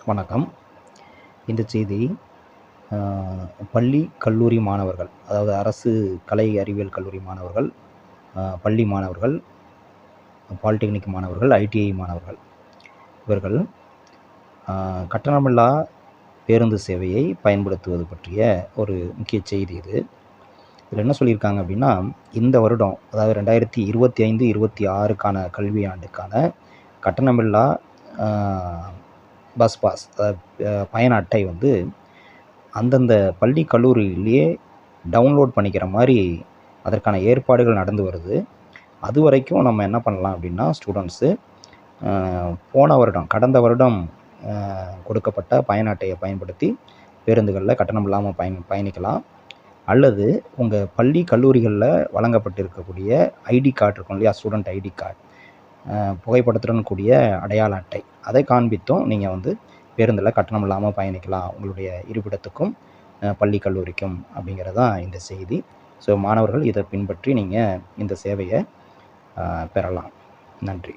வணக்கம். இந்த செய்தி அ பள்ளி, கல்லூரி மாணவர்கள், அதாவது அரசு கலை அறிவியல் கல்லூரி மாணவர்கள், பள்ளி மாணவர்கள், பாலிடெக்னிக் மாணவர்கள், ஐடிஐ மாணவர்கள் இவர்கள் கட்டணமில்லா பேருந்து சேவையை பயன்படுத்துவது பற்றிய ஒரு முக்கிய செய்தி இது. இதில் என்ன சொல்லியிருக்காங்க அப்படின்னா, இந்த வருடம் அதாவது 2025, 26க்கான கல்வியாண்டுக்கான கட்டணமில்லா பஸ் பாஸ் பயண அட்டை வந்து அந்தந்த பள்ளி கல்லூரியிலேயே டவுன்லோட் பண்ணிக்கிற மாதிரி அதற்கான ஏற்பாடுகள் நடந்து வருது. அது வரைக்கும் நம்ம என்ன பண்ணலாம் அப்படின்னா, ஸ்டூடெண்ட்ஸு கடந்த வருடம் கொடுக்கப்பட்ட பயண அட்டையை பயன்படுத்தி பேருந்துகளில் கட்டணம் இல்லாமல் பயணிக்கலாம். அல்லது உங்கள் பள்ளி கல்லூரிகளில் வழங்கப்பட்டிருக்கக்கூடிய ஐடி கார்டு இருக்கும் இல்லையா, ஸ்டூடெண்ட் ஐடி கார்டு, புகைப்படத்துடன் கூடிய அடையாள அட்டை, அதை காண்பித்தும் நீங்கள் வந்து பேருந்தில் கட்டணம் இல்லாமல் பயணிக்கலாம் உங்களுடைய இருப்பிடத்துக்கும் பள்ளி கல்லூரிக்கும் அப்படிங்கிறது தான் இந்த செய்தி. ஸோ மாணவர்கள் இதை பின்பற்றி நீங்கள் இந்த சேவையை பெறலாம். நன்றி.